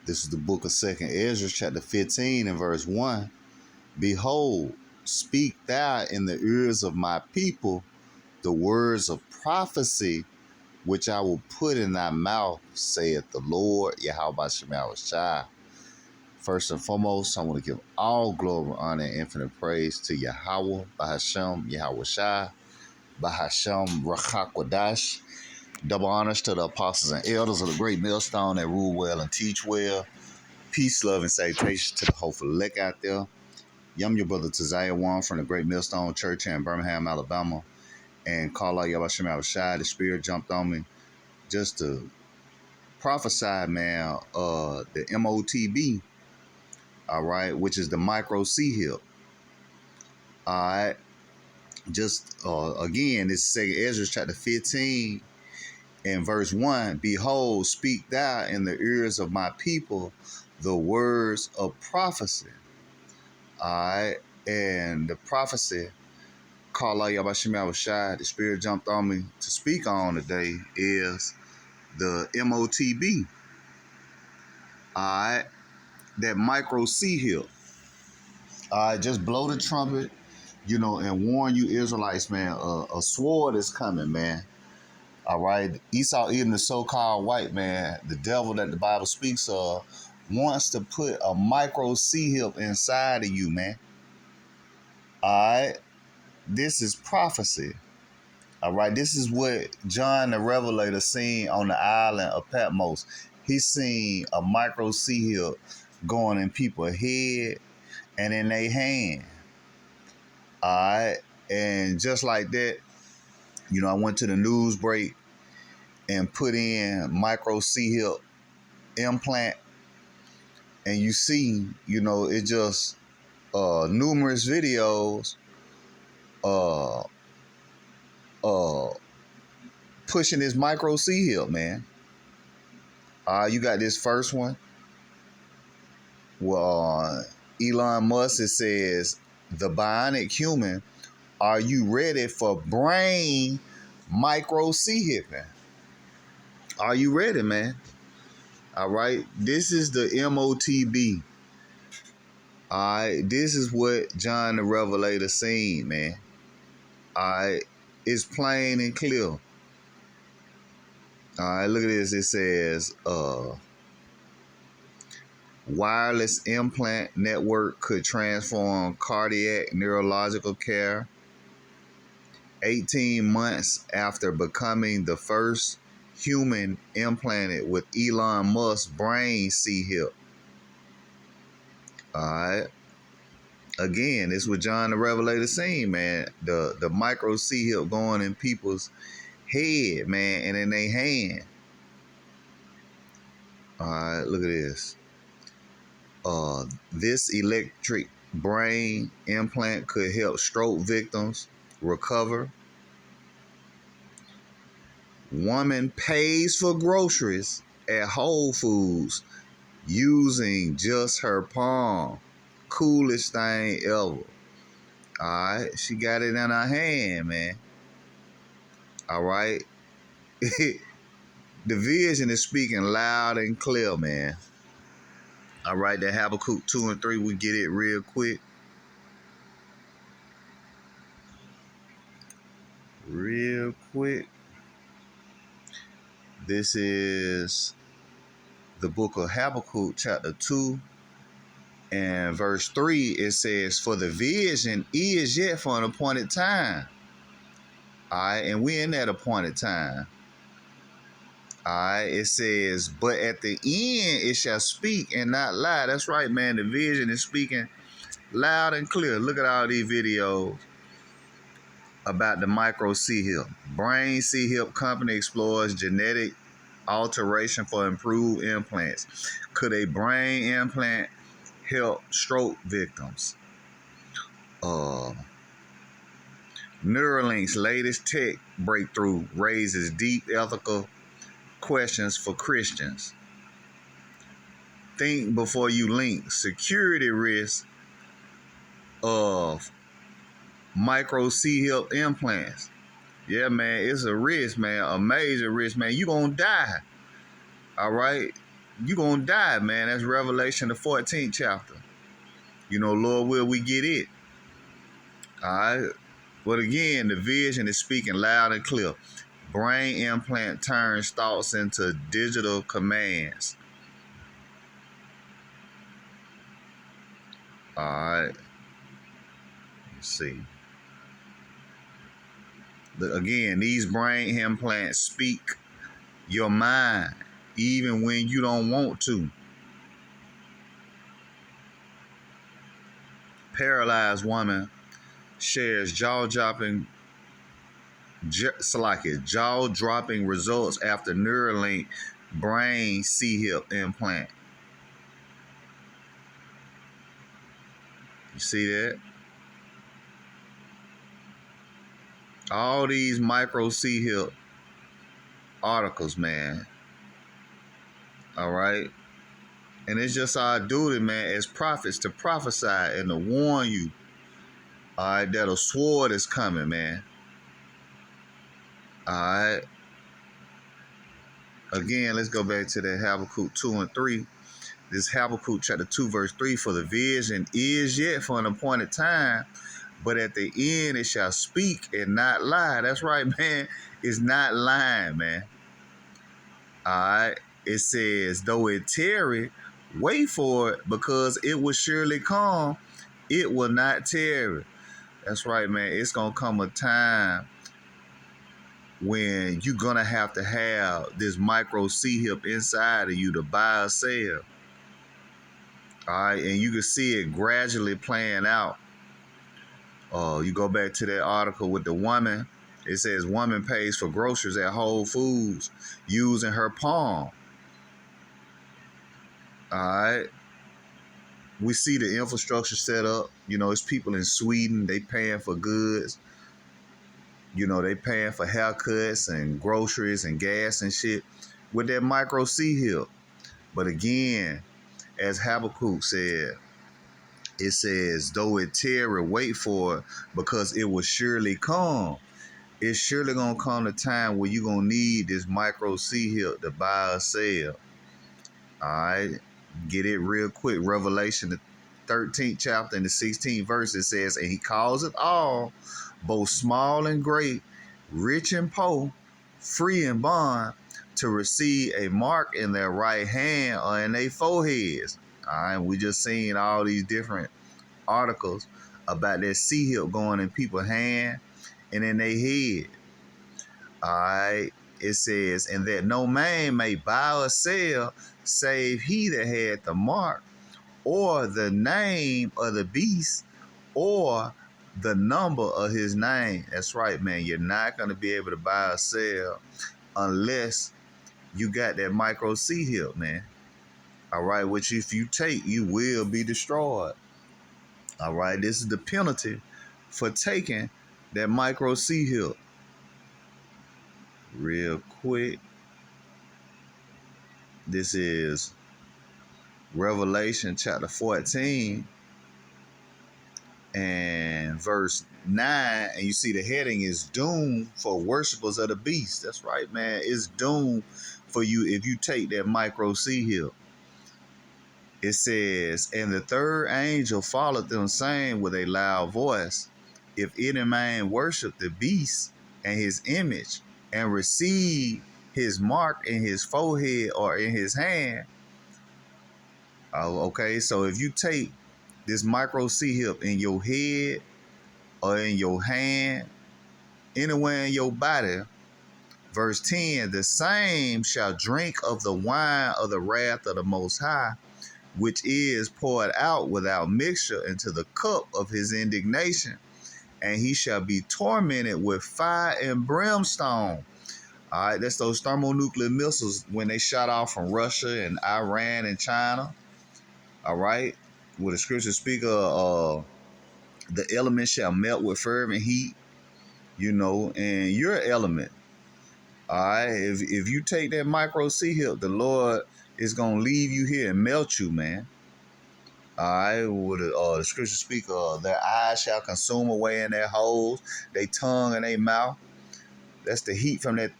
This is the book of 2nd Ezra, chapter 15 and verse 1. Behold, speak thou in the ears of my people the words of prophecy, which I will put in thy mouth, saith the Lord, Yahweh Shai. First and foremost, I want to give all glory, honor, and infinite praise to Yahweh, Bahashem, Yahweh Shai, Bahashem, Rachakwadash. Double honors to the apostles and elders of the great millstone that rule well and teach well. Peace, love, and salutation to the hopeful elect out there. I'm your brother Taziah Wan from the Great Millstone Church here in Birmingham, Alabama. And call out Yahweh Shai. The Spirit jumped on me just to prophesy, man, the MOTB, all right, which is the micro C-hip. All right. Just, again, this is 2nd Ezra chapter 15 and verse 1. Behold, speak thou in the ears of my people the words of prophecy. All right. And the prophecy, call out Yahweh Shai, the Spirit jumped on me to speak on today, is the MOTB. All right. That micro C-hip. All right. Just blow the trumpet, and warn you Israelites, man, a sword is coming, man. All right. Esau, even the so-called white man, the devil that the Bible speaks of, wants to put a micro C-hip inside of you, man. All right. This is prophecy. All right. This is what John the Revelator seen on the island of Patmos. He seen a micro C-hip going in people's head and in their hand. All right. And just like that, I went to the news break and put in micro C-hip implant. And you see, it just numerous videos pushing this micro C-hip, man. You got this first one. Well, Elon Musk, it says, the bionic human, are you ready for brain micro C-hipping? Are you ready, man? All right. This is the MOTB. All right. This is what John the Revelator seen, man. All right. It's plain and clear. All right. Look at this. It says, wireless implant network could transform cardiac neurological care 18 months after becoming the first human implanted with Elon Musk's brain C-hip. All right. Again, this is what John the Revelator seen, man. The micro C-hip going in people's head, man, and in their hand. All right. Look at this. This electric brain implant could help stroke victims recover. Woman pays for groceries at Whole Foods using just her palm. Coolest thing ever. All right. She got it in her hand, man. All right. The vision is speaking loud and clear, man. All right. The Habakkuk 2 and 3, we get it real quick. Real quick. This is the book of Habakkuk, chapter 2, and verse 3. It says, for the vision is yet for an appointed time. All right, and we're in that appointed time. All right, it says, but at the end it shall speak and not lie. That's right, man. The vision is speaking loud and clear. Look at all these videos about the micro C-hip. Brain C-hip company explores genetic alteration for improved implants. Could a brain implant help stroke victims? Neuralink's latest tech breakthrough raises deep ethical questions for Christians. Think before you link. Security risk of micro C-hip implants. Yeah, man, it's a risk, man, a major risk, man. You gonna die. All right. you gonna die, man. That's Revelation the 14th chapter. You know, Lord, will we get it? All right. But again, the vision is speaking loud and clear. Brain implant turns thoughts into digital commands. All right. Let's see. Again, these brain implants speak your mind even when you don't want to. Paralyzed woman shares jaw-dropping results after Neuralink brain C-hip implant. You see that? All these micro C-hip articles, man. All right? And it's just our duty, man, as prophets to prophesy and to warn you, all right, that a sword is coming, man. All right. Again, let's go back to that Habakkuk 2 and 3. This Habakkuk chapter 2, verse 3, for the vision is yet for an appointed time, but at the end it shall speak and not lie. That's right, man. It's not lying, man. All right. It says, though it tarry, wait for it, because it will surely come. It will not tarry. That's right, man. It's going to come a time when you're going to have this micro C-hip inside of you to buy or sell. All right. And you can see it gradually playing out. You go back to that article with the woman. It says woman pays for groceries at Whole Foods using her palm. All right. We see the infrastructure set up. You know, it's people in Sweden. They paying for goods. You know, they paying for haircuts and groceries and gas and shit with that micro C-hip. But again, as Habakkuk said, it says, though it tarry, wait for it, because it will surely come. It's surely going to come a time where you're going to need this micro C-hip to buy or sell. All right. Get it real quick. Revelation, the 13th chapter and the 16th verse, it says, and he calls it all, both small and great, rich and poor, free and bond, to receive a mark in their right hand or in their foreheads. All right. We just seen all these different articles about that C-hip going in people's hand and in their head. All right. It says, and that no man may buy or sell save he that had the mark or the name of the beast or the number of his name. That's right, man. You're not going to be able to buy or sell unless you got that micro C-hip, man. All right, which if you take, you will be destroyed. All right, this is the penalty for taking that micro C-hip. Real quick. This is Revelation chapter 14 and verse 9. And you see the heading is doom for worshipers of the beast. That's right, man. It's doom for you if you take that micro C-hip. It says, and the third angel followed them, saying with a loud voice, if any man worship the beast and his image and receive his mark in his forehead or in his hand. Okay, so if you take this micro C-hip in your head or in your hand, anywhere in your body, verse 10, the same shall drink of the wine of the wrath of the Most High, which is poured out without mixture into the cup of his indignation, and he shall be tormented with fire and brimstone. All right, that's those thermonuclear missiles when they shot off from Russia and Iran and China. All right, where the scriptures speak of the element shall melt with fervent heat, you know, and your element. All right, if you take that micro C-hip, the Lord is going to leave you here and melt you, man. All right, where the scriptures speak of their eyes shall consume away in their holes, their tongue and their mouth. That's the heat from that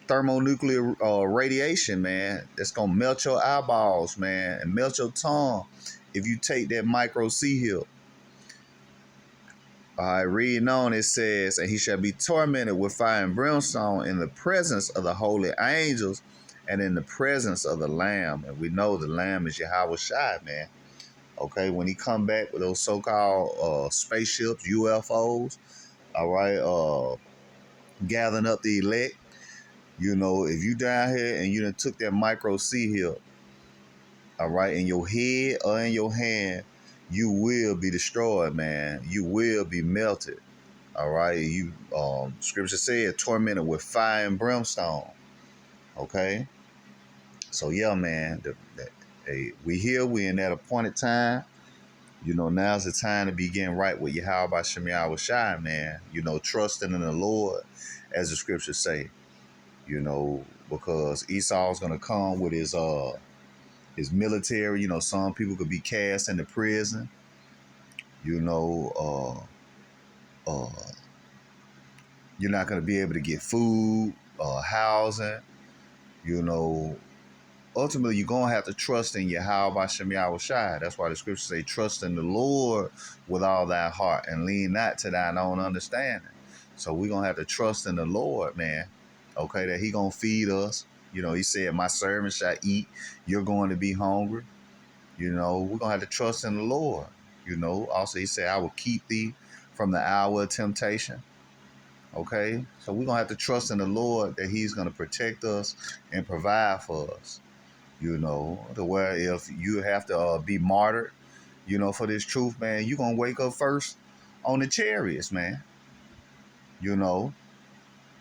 thermonuclear radiation, man. That's gonna melt your eyeballs, man, and melt your tongue if you take that micro sea hill. All right, reading on, it says, and he shall be tormented with fire and brimstone in the presence of the holy angels and in the presence of the Lamb. And we know the Lamb is Yahweh Shai, man. Okay, when he come back with those so-called spaceships, UFOs, all right, gathering up the elect. You know, if you down here and you done took that micro sea hill, all right, in your head or in your hand, you will be destroyed, man. You will be melted. All right. You scripture said tormented with fire and brimstone. Okay. So yeah, man. Hey, we in that appointed time. You know, now's the time to be getting right with Yahweh Bashem Yahweh Shai, man. You know, trusting in the Lord, as the scriptures say. You know, because Esau's gonna come with his military. You know, some people could be cast into prison. You know, you're not gonna be able to get food, housing. You know, ultimately you're gonna have to trust in Yahweh Bashem Yahweh Shai. That's why the scriptures say, trust in the Lord with all thy heart and lean not to thine own understanding. So we're gonna have to trust in the Lord, man. Okay, that he gonna feed us. You know, he said, my servant shall eat, you're going to be hungry. You know, we're gonna have to trust in the Lord. You know, also he said, I will keep thee from the hour of temptation. Okay, so we're gonna have to trust in the Lord that he's gonna protect us and provide for us. You know, to where if you have to be martyred, you know, for this truth, man, you're going to wake up first on the chariots, man. You know,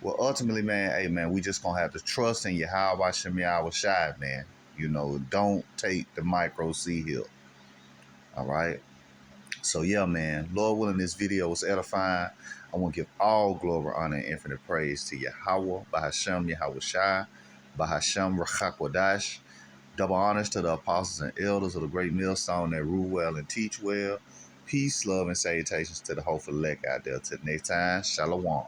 well, ultimately, man, hey, man, we just going to have to trust in Yahweh Shem Yahweh Shai, man. You know, don't take the micro sea hill. All right. So, yeah, man, Lord willing, this video was edifying. I want to give all glory, honor, and infinite praise to Yahweh, Bahashem Yahweh Shai, Bahashem Rachakwadash. Double honors to the apostles and elders of the great millstone that rule well and teach well. Peace, love, and salutations to the hopeful elect out there. Till next time, shalom.